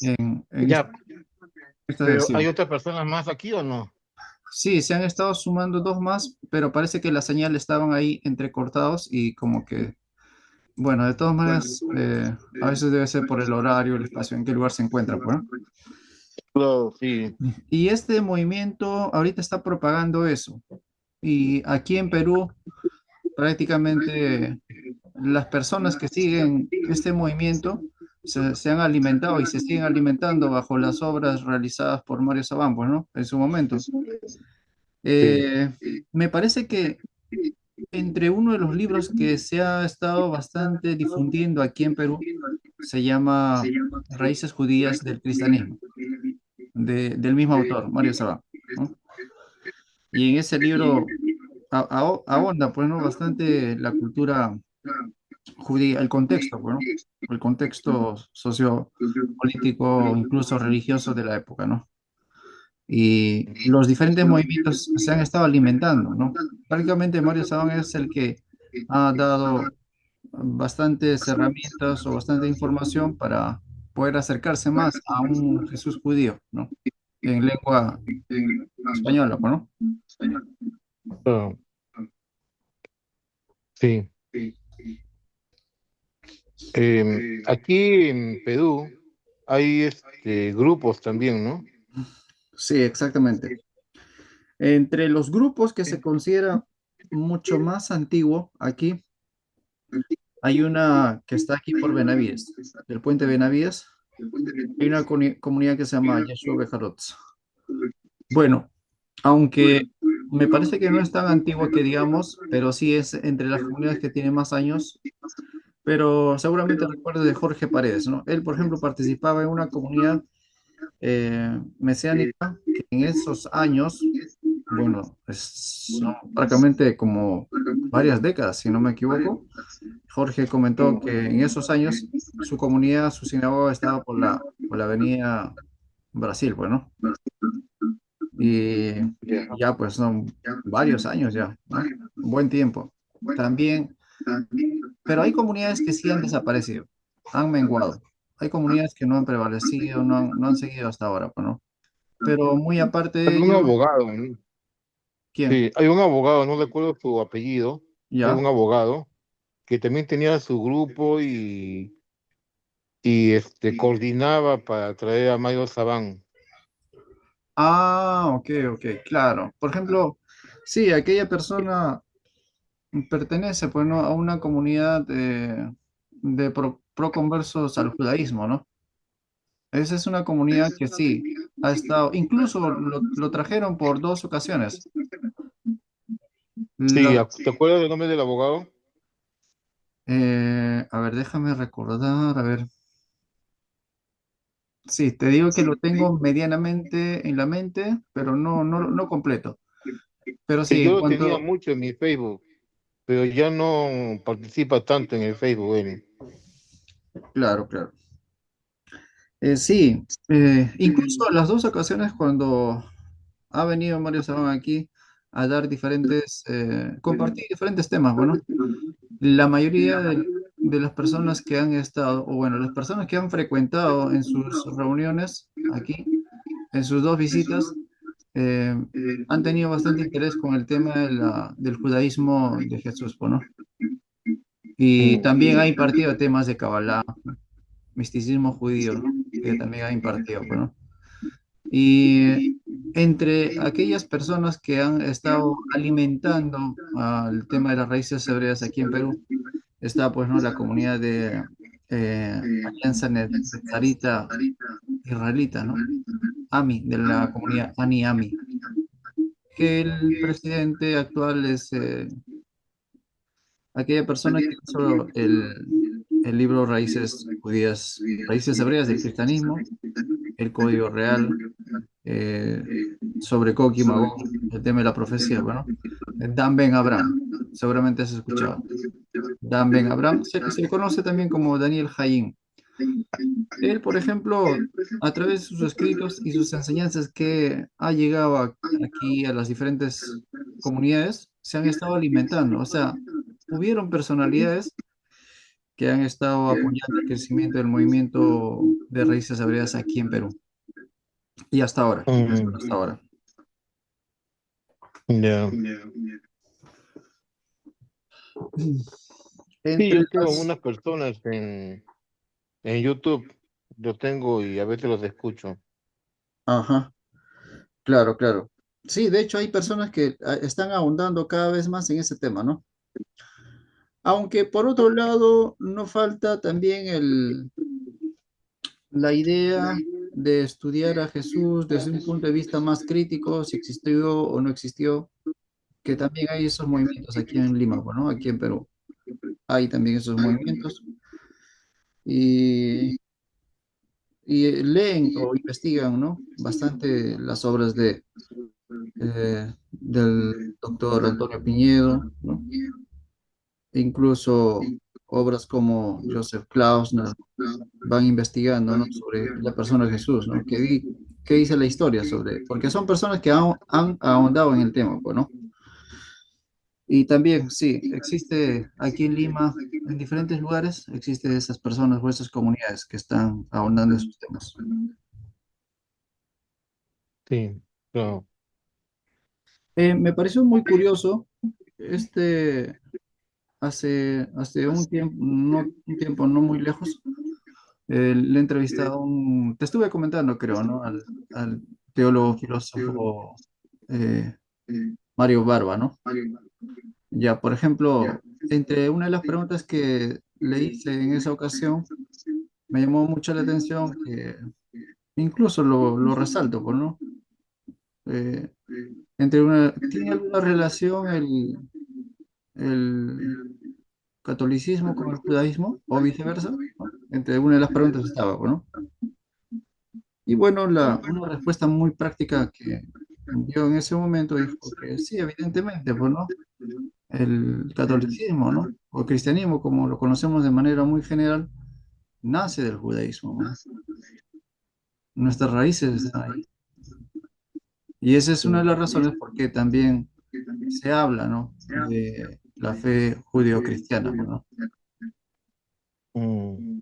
en Ya, esta pero ¿hay sesión. otras personas más aquí o no? Sí, se han estado sumando dos más, pero parece que la señal estaban ahí entrecortados y como que, bueno, de todas maneras, a veces debe ser por el horario, el espacio, en qué lugar se encuentra, pues, ¿no? Claro, sí. Y este movimiento ahorita está propagando eso. Y aquí en Perú, prácticamente las personas que siguen este movimiento se han alimentado y se siguen alimentando bajo las obras realizadas por Mario Sabán, pues, ¿no? En su momento. Sí. Eh, Me parece que entre uno de los libros que se ha estado bastante difundiendo aquí en Perú se llama Raíces Judías del Cristianismo, del mismo autor, Mario Sabán, ¿no? Y en ese libro ahonda, pues, ¿no? Bastante la cultura judía, el contexto, pues, ¿no? El contexto sociopolítico, incluso religioso de la época, ¿no? Y los diferentes movimientos se han estado alimentando, ¿no? Prácticamente Mario Sabán es el que ha dado bastantes herramientas o bastante información para poder acercarse más a un Jesús judío, ¿no? En lengua española, pues, ¿no? Ah, sí. Aquí en Perú hay grupos también, ¿no? Sí, exactamente. Entre los grupos que se considera mucho más antiguo aquí, hay una que está aquí por Benavides, el puente Benavides. Hay una comunidad que se llama Yeshua Bejarots. Bueno, aunque me parece que no es tan antigua que digamos, pero sí es entre las comunidades que tiene más años, pero seguramente recuerdo de Jorge Paredes, ¿no? Él, por ejemplo, participaba en una comunidad mesiánica que en esos años, bueno, son prácticamente como varias décadas, si no me equivoco. Jorge comentó que en esos años su comunidad, su sinagoga estaba por la avenida Brasil, bueno, y Ya. ya pues son varios años ya, ¿no? Buen tiempo. También, pero hay comunidades que sí han desaparecido, han menguado. Hay comunidades que no han prevalecido, no han seguido hasta ahora, pues, ¿no? Pero muy aparte Hay de un ello, abogado, ¿no? ¿quién? Sí, hay un abogado, no recuerdo su apellido, hay ¿Ya? un abogado que también tenía su grupo y coordinaba para traer a Mario Sabán. Ah, ok, ok, claro. Por ejemplo, sí, aquella persona pertenece, pues, ¿no? A una comunidad de proconversos al judaísmo, ¿no? Esa es una comunidad que sí ha estado, incluso lo trajeron por dos ocasiones. Sí, Lo- ¿te acuerdas del nombre del abogado? a ver, déjame recordar, a ver. Sí, te digo que lo tengo medianamente en la mente, pero no completo. Pero Que sí, en yo lo tenía cuanto, mucho en mi Facebook, pero ya no participa tanto en el Facebook él. claro, claro. Sí, incluso las dos ocasiones cuando ha venido Mario Sabán aquí a dar diferentes, compartir diferentes temas, bueno, la mayoría de las personas que han estado, o bueno, las personas que han frecuentado en sus reuniones aquí, en sus dos visitas, eh, han tenido bastante interés con el tema del judaísmo de Jesús, bueno, y Mm. también ha impartido temas de Kabbalah, misticismo judío, ¿no? Que también ha impartido, bueno. Y entre aquellas personas que han estado alimentando al tema de las raíces hebreas aquí en Perú, está pues, ¿no? La comunidad de Alianza Netzarita Israelita, ¿no? AMI, de la comunidad AMI, que el presidente actual es aquella persona que hizo el libro Raíces Judías, Raíces Hebreas del Cristianismo, el Código Real, eh, sobre Gog y Magog, el tema de la profecía, bueno, Dan Ben Abraham, seguramente has escuchado. Dan Ben Abraham se le conoce también como Daniel Hayim. Él, por ejemplo, a través de sus escritos y sus enseñanzas que ha llegado aquí a las diferentes comunidades, se han estado alimentando. O sea, hubieron personalidades que han estado apoyando el crecimiento del movimiento de raíces hebreas aquí en Perú. Y Mm, hasta ahora. ya. Sí, Entre yo tengo las... algunas personas en YouTube, yo tengo y a veces los escucho. Ajá, claro, claro. Sí, de hecho hay personas que están ahondando cada vez más en ese tema, ¿no? Aunque por otro lado, no falta también la idea de estudiar a Jesús desde un punto de vista más crítico, si existió o no existió, que también hay esos movimientos aquí en Lima, pues, ¿no? Aquí en Perú. Hay también esos movimientos y, y leen o investigan, ¿no? Bastante las obras del doctor Antonio Piñedo, ¿no? E incluso obras como Joseph Klausner van investigando, ¿no? Sobre la persona de Jesús, ¿no? ¿Qué dice la historia sobre? Porque son personas que han ahondado en el tema, pues, ¿no? Y también, sí, existe aquí en Lima, en diferentes lugares, existen esas personas o esas comunidades que están ahondando en esos temas. Sí, claro. Me pareció muy curioso, este, hace un tiempo no muy lejos, le he entrevistado te estuve comentando, creo, ¿no? Al teólogo filósofo eh, Mario Barba, ¿no? Ya, por ejemplo, entre una de las preguntas que le hice en esa ocasión, me llamó mucho la atención que incluso lo resalto, pues, ¿no? Eh, ¿Tiene alguna relación el catolicismo con el judaísmo o viceversa? ¿No? Entre una de las preguntas estaba, pues, ¿no? Y bueno, una respuesta muy práctica que dio en ese momento dijo que sí, evidentemente, pues, ¿no? El catolicismo, ¿no? O el cristianismo, como lo conocemos de manera muy general, nace del judaísmo, ¿no? Nuestras raíces están ahí. Y esa es una de Sí. las razones por qué también se habla, ¿no? De la fe judeo-cristiana, pues, ¿no? Mm.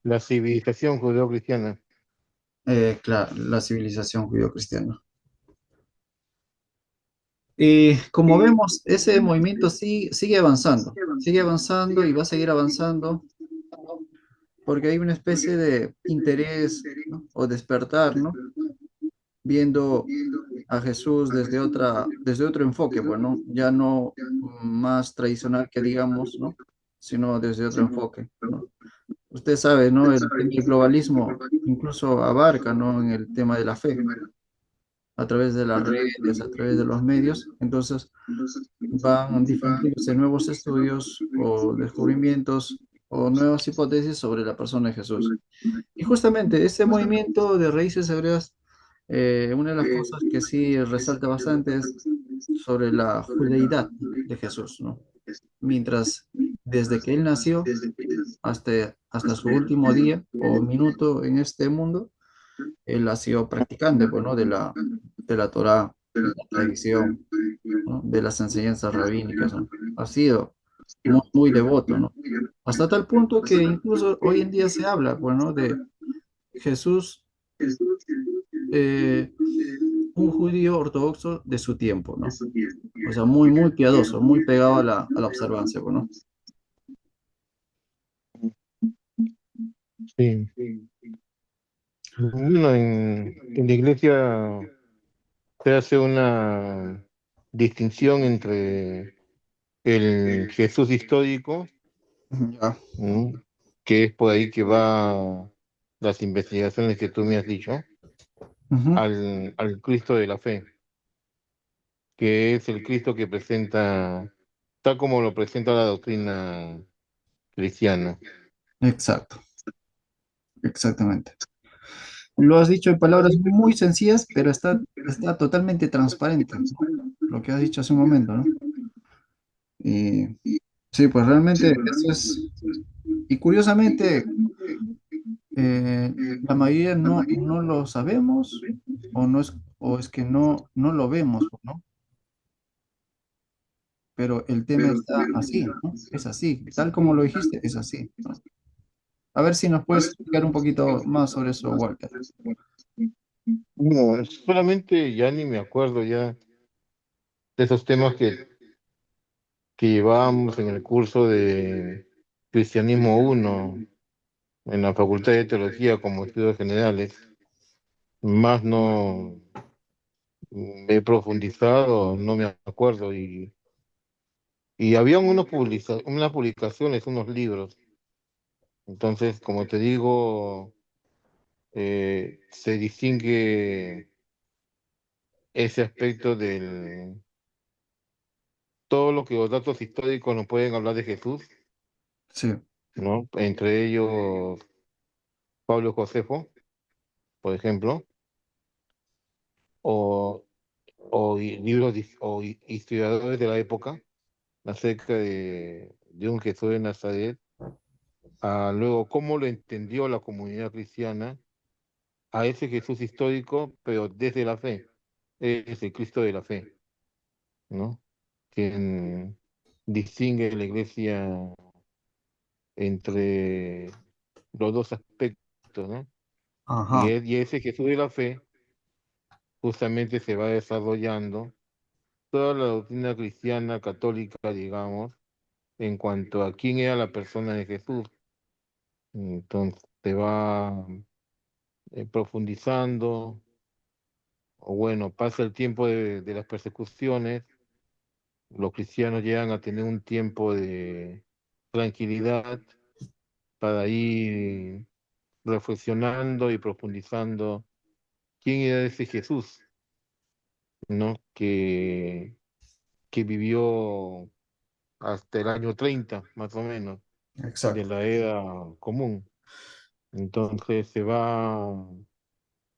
La civilización judeocristiana. Claro, la civilización judeo-cristiana. Y como vemos, ese movimiento sigue avanzando y va a seguir avanzando porque hay una especie de interés, ¿no? O despertar, ¿no? Viendo a Jesús desde otro enfoque, bueno, ya no más tradicional que digamos, ¿no? Sino desde otro enfoque, ¿no? Usted sabe, ¿no? El tema del globalismo incluso abarca, ¿no? En el tema de la fe, a través de las redes, a través de los medios, entonces van difundiéndose nuevos estudios o descubrimientos o nuevas hipótesis sobre la persona de Jesús. Y justamente este movimiento de raíces hebreas, una de las cosas que sí resalta bastante es sobre la judeidad de Jesús, ¿no? Mientras desde que él nació hasta su último día o minuto en este mundo, él ha sido practicante, pues, ¿no? De la Torá, de la tradición, ¿no? De las enseñanzas rabínicas, ¿no? Ha sido muy, muy devoto, ¿no? Hasta tal punto que incluso hoy en día se habla, bueno, de Jesús, eh, un judío ortodoxo de su tiempo, ¿no? O sea, muy, muy piadoso, muy pegado a a la observancia, ¿no? Sí. Bueno, en la iglesia se hace una distinción entre el Jesús histórico, Ya. ¿m? Que es por ahí que va las investigaciones que tú me has dicho, Ujú. al Cristo de la fe, que es el Cristo que presenta, tal como lo presenta la doctrina cristiana. Exacto, exactamente. Lo has dicho en palabras muy sencillas, pero está totalmente transparente, ¿no? Lo que has dicho hace un momento, ¿no? Y sí, pues realmente eso es, y curiosamente, la mayoría no lo sabemos o es que no lo vemos, ¿no? pero el tema está así, ¿no? Es así, tal como lo dijiste, es así, ¿no? A ver si nos puedes explicar un poquito más sobre eso, Walter. No, solamente ya ni me acuerdo ya de esos temas que llevábamos en el curso de Cristianismo uno en la Facultad de Teología como estudios generales. Más no me he profundizado, no me acuerdo. Y habían unas publicaciones, unos libros. Entonces, como te digo, se distingue ese aspecto del todo lo que los datos históricos nos pueden hablar de Jesús, Sí, ¿no? Entre ellos Pablo Josefo, por ejemplo, o, o historiadores de la época acerca de un Jesús de Nazaret, luego cómo lo entendió la comunidad cristiana a ese Jesús histórico, pero desde la fe, es el Cristo de la fe, ¿no? Quien distingue la iglesia entre los dos aspectos, ¿no? ajá, Y ese Jesús de la fe justamente se va desarrollando toda la doctrina cristiana católica, digamos, en cuanto a quién era la persona de Jesús. Entonces se va profundizando, o bueno, pasa el tiempo de las persecuciones, los cristianos llegan a tener un tiempo de tranquilidad para ir reflexionando y profundizando quién era ese Jesús, ¿no? Que vivió hasta el año 30 más o menos, de exacto, la era común. Entonces se va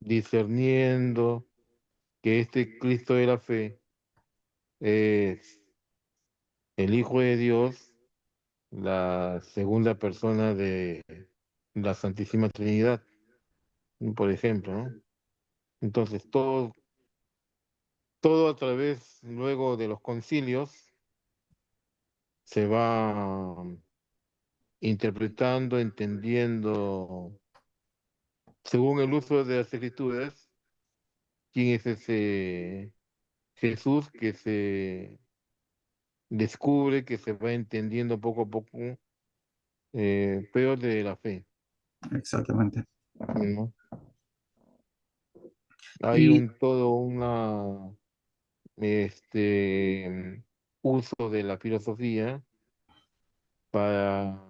discerniendo que este Cristo de la fe es el Hijo de Dios, la segunda persona de la Santísima Trinidad, por ejemplo, ¿no? Entonces todo a través luego de los concilios se va interpretando, entendiendo, según el uso de las escrituras, quién es ese Jesús que se descubre, que se va entendiendo poco a poco, pero de la fe, exactamente. ¿no? Hay Y este, uso de la filosofía para,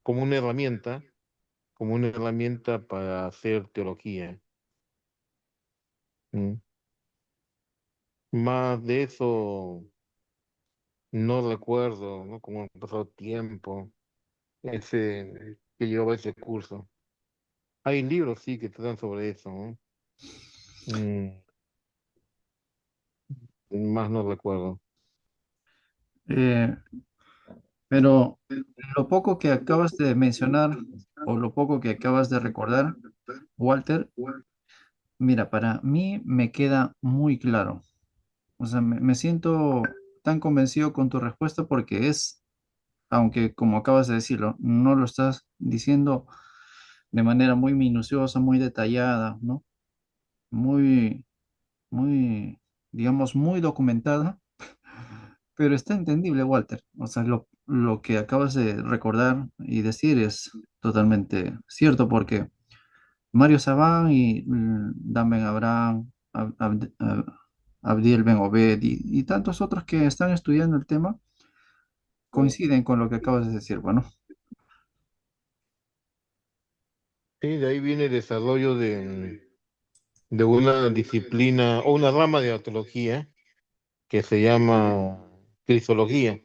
como una herramienta, como una herramienta para hacer teología. ¿Mm? Más de eso no recuerdo, ¿no? Como ha pasado tiempo ese que llevaba ese curso. Hay libros, sí, que tratan sobre eso, ¿no? Mm, más no recuerdo. eh, pero lo poco que acabas de mencionar o lo poco que acabas de recordar, Walter, mira, para mí me queda muy claro. O sea, me siento tan convencido con tu respuesta porque es, aunque como acabas de decirlo, no lo estás diciendo de manera muy minuciosa, muy detallada, ¿no? Muy, muy, digamos, muy documentada, pero está entendible, Walter. O sea, lo que acabas de recordar y decir es totalmente cierto porque Mario Sabán y Dan Ben Abraham, Abdiel Ben Obed y tantos otros que están estudiando el tema coinciden con lo que acabas de decir. Bueno, Sí, de ahí viene el desarrollo de una disciplina o una rama de la teología que se llama cristología.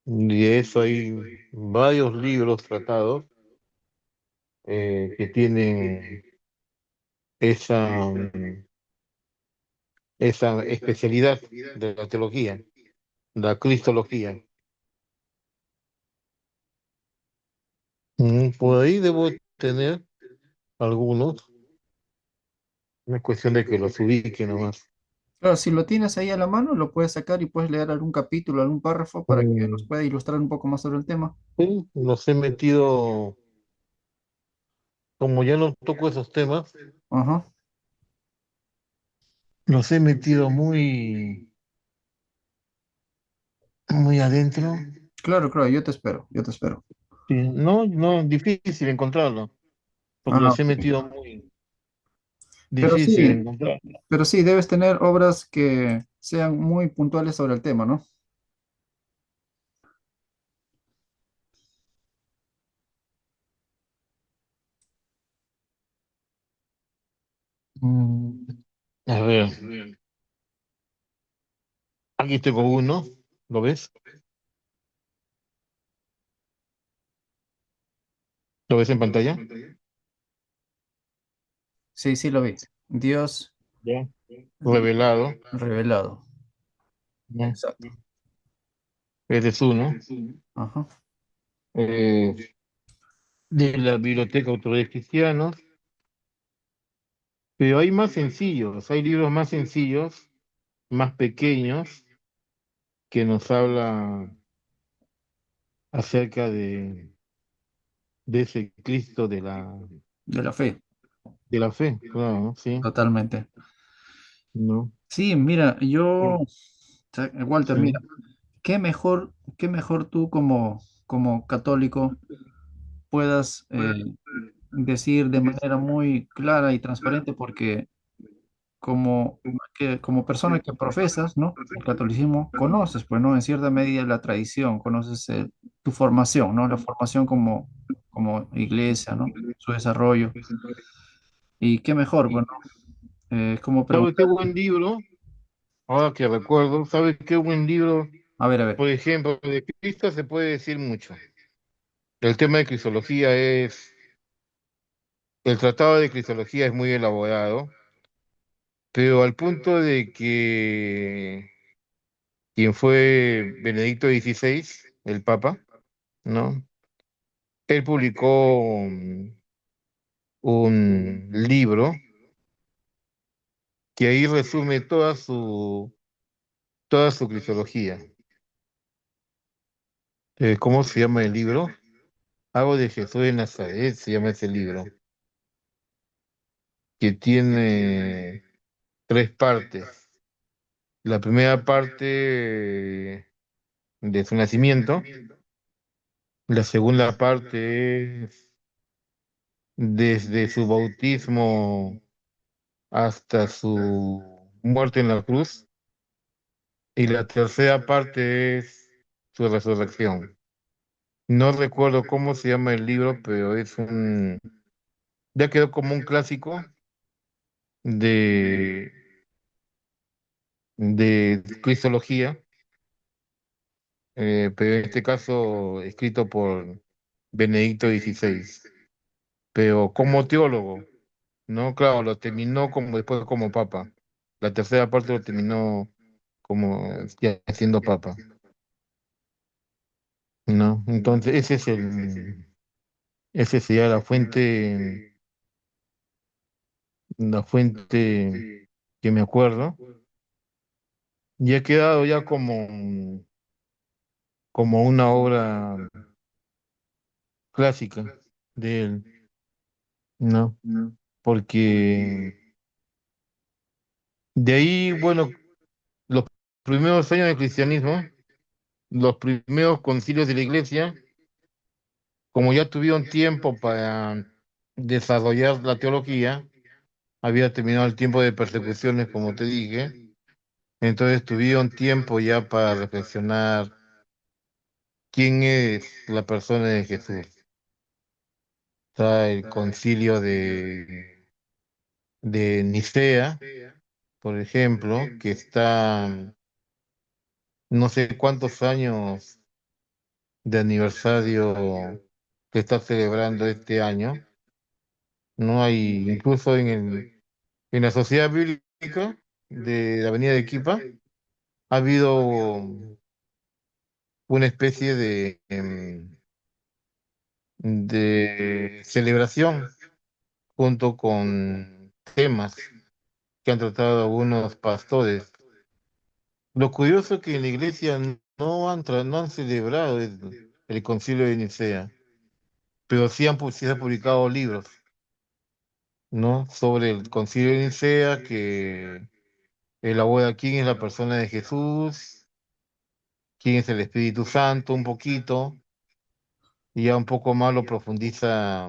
Y de eso hay varios libros tratados que tienen esa, esa especialidad de la teología, la cristología. Por ahí debo tener algunos, no es cuestión de que los ubique nomás. Claro, si lo tienes ahí a la mano, lo puedes sacar y puedes leer algún capítulo, algún párrafo para que nos Mm, pueda ilustrar un poco más sobre el tema. sí, los he metido, como ya no toco esos temas, Ajá. los he metido muy adentro. Claro, claro, yo te espero, yo te espero. Sí, no, no, difícil encontrarlo, porque Ah, los he ok. metido muy Pero difícil sí, encontrar. pero sí, debes tener obras que sean muy puntuales sobre el tema, ¿no? Mm, A ver, aquí tengo uno, ¿lo ves? ¿Lo ves en pantalla? Sí, sí, lo vi. Dios Ya. Revelado, revelado. ¿no? Exacto. Ese es uno. Ajá. Eh, de la Biblioteca Autores Cristianos, pero hay más sencillos, hay libros más sencillos, más pequeños, que nos hablan acerca de ese Cristo De la fe, de la fe, claro, ¿no? Sí, totalmente. ¿no? Sí, mira, Walter, mira, Sí. qué mejor tú como católico puedas decir de manera muy clara y transparente, porque como persona que profesas, ¿no? El catolicismo, conoces, pues, ¿no? En cierta medida la tradición, conoces tu formación, ¿no? La formación como iglesia, ¿no? Su desarrollo. Y qué mejor, bueno, como ¿Sabes qué preguntar, buen libro? Ahora que recuerdo, ¿sabes qué buen libro? a ver, Por ejemplo, de Cristo se puede decir mucho. El tema de Cristología el tratado de Cristología es muy elaborado, pero al punto de que quien fue Benedicto XVI, el Papa, ¿no? Él publicó un libro que ahí resume toda su cristología. ¿Cómo se llama el libro? Algo de Jesús de Nazaret se llama ese libro, que tiene tres partes. La primera parte de su nacimiento, la segunda parte es desde su bautismo hasta su muerte en la cruz, y la tercera parte es su resurrección. No recuerdo cómo se llama el libro, pero ya quedó como un clásico de, de cristología, pero en este caso escrito por Benedicto XVI, pero como teólogo, ¿no? Claro, lo terminó como después como papa. La tercera parte lo terminó como ya siendo papa, ¿no? Entonces ese sería la fuente que me acuerdo, y ha quedado ya como una obra clásica de él, ¿no? Porque de ahí, bueno, los primeros años del cristianismo, los primeros concilios de la iglesia, como ya tuvieron tiempo para desarrollar la teología, había terminado el tiempo de persecuciones, como te dije, entonces tuvieron tiempo ya para reflexionar quién es la persona de Jesús. Está el concilio de Nicea, por ejemplo, que está no sé cuántos años de aniversario que está celebrando este año. No hay, incluso en la Sociedad Bíblica de la Avenida de Equipa, ha habido una especie de celebración junto con temas. que han tratado algunos pastores. Lo curioso es que en la iglesia no han celebrado el Concilio de Nicea, pero sí han publicado libros, ¿no? Sobre el Concilio de Nicea, que elabora quién es la persona de Jesús, quién es el Espíritu Santo, un poquito, y ya un poco más lo profundiza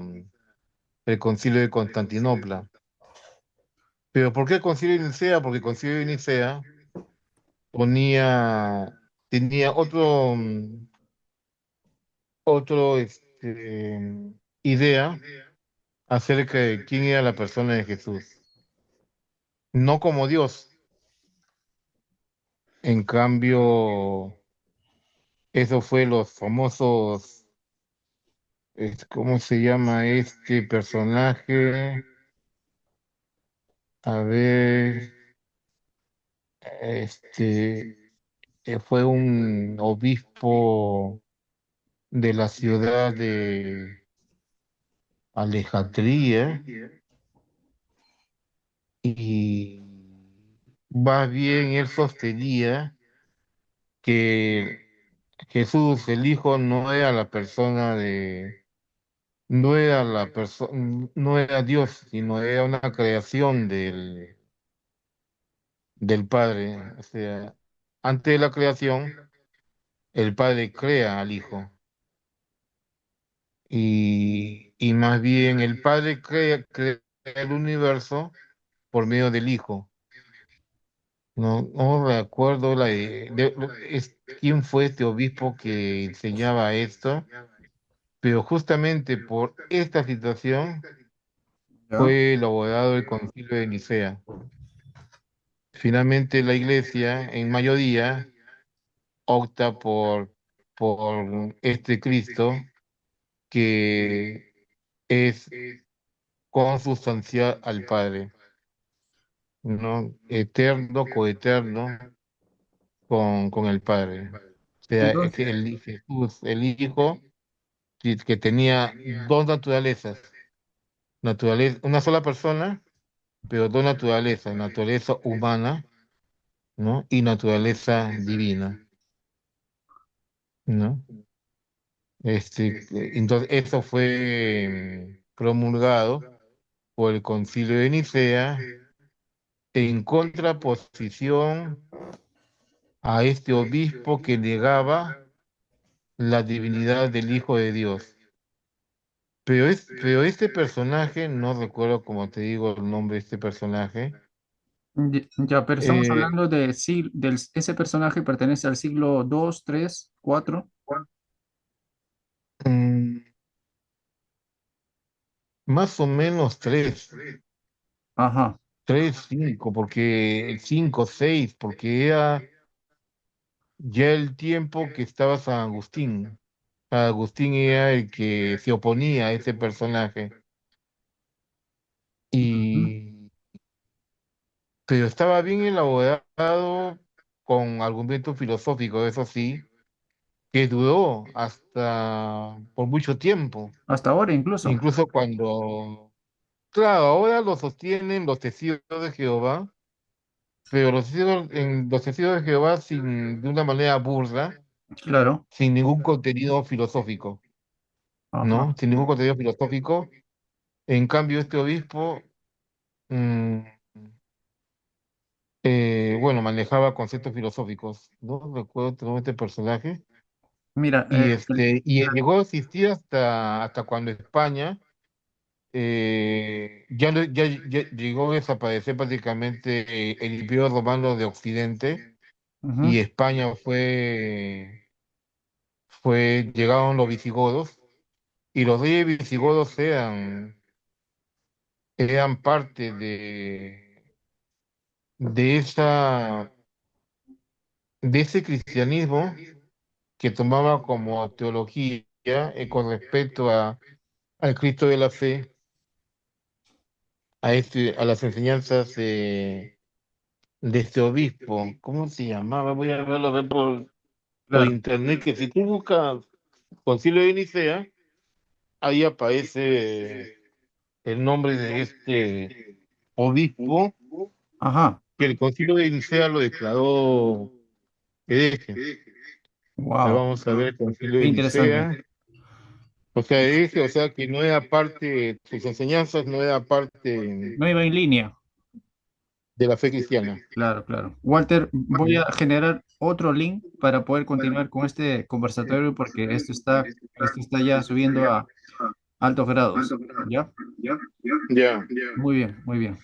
el Concilio de Constantinopla. Pero ¿por qué el Concilio de Nicea? Porque el Concilio de Nicea ponía, tenía otro idea acerca de quién era la persona de Jesús. No como Dios. En cambio, eso fue los famosos, ¿cómo se llama este personaje? A ver, este fue un obispo de la ciudad de Alejandría y más bien él sostenía que Jesús, el Hijo, no era la persona, no era Dios, sino era una creación del Padre. O sea, antes de la creación, el Padre crea al Hijo. Y más bien el Padre crea el universo por medio del Hijo. No recuerdo quién fue este obispo que enseñaba esto, pero justamente por esta situación ¿Ya? fue elaborado el Concilio de Nicea. Finalmente la Iglesia, en mayoría, opta por este Cristo que es consustancial al Padre, ¿no? Eterno, coeterno con el Padre. O sea, es Entonces, que Jesús, el Hijo, que tenía dos naturalezas, una sola persona, pero dos naturalezas, naturaleza humana, ¿no? Y naturaleza divina, ¿no? Entonces, eso fue promulgado por el Concilio de Nicea en contraposición a este obispo que negaba la divinidad del Hijo de Dios. Pero este personaje, no recuerdo como te digo el nombre de este personaje, ya, pero estamos eh, hablando ese personaje pertenece al siglo 2, 3, 4. mm, más o menos Ajá. cinco, porque cinco, seis, porque era ya el tiempo que estaba San Agustín. San Agustín era el que se oponía a ese personaje. Ujú. Y, pero estaba bien elaborado con argumentos filosóficos, eso sí, que duró hasta por mucho tiempo. Hasta ahora incluso. Incluso cuando, claro, ahora lo sostienen los testigos de Jehová, pero los testigos de Jehová de una manera burda, Claro. sin ningún contenido filosófico, ¿no? Ajá. Sin ningún contenido filosófico. En cambio, este obispo, mm, bueno, manejaba conceptos filosóficos, ¿no? Recuerdo todo este personaje. Mira, Y llegó a existir hasta cuando España ya llegó a desaparecer prácticamente el Imperio Romano de Occidente y ujú, España llegaron los visigodos y los reyes visigodos eran parte de de ese cristianismo que tomaba como teología con respecto al Cristo de la fe, a las enseñanzas de este obispo. ¿Cómo se llamaba? Voy a verlo a ver por claro. internet, que si tú buscas Concilio de Nicea, ahí aparece el nombre de este obispo Ajá, que el concilio de Nicea lo declaró hereje. Ya wow, vamos a ver el concilio qué de interesante. Nicea. O sea, hereje, o sea, que no era parte, sus enseñanzas no era parte No iba en línea. de la fe cristiana. Claro, claro. Walter, voy a generar otro link para poder continuar con este conversatorio porque esto está ya subiendo a altos grados. ¿Ya? Ya. Muy bien, muy bien.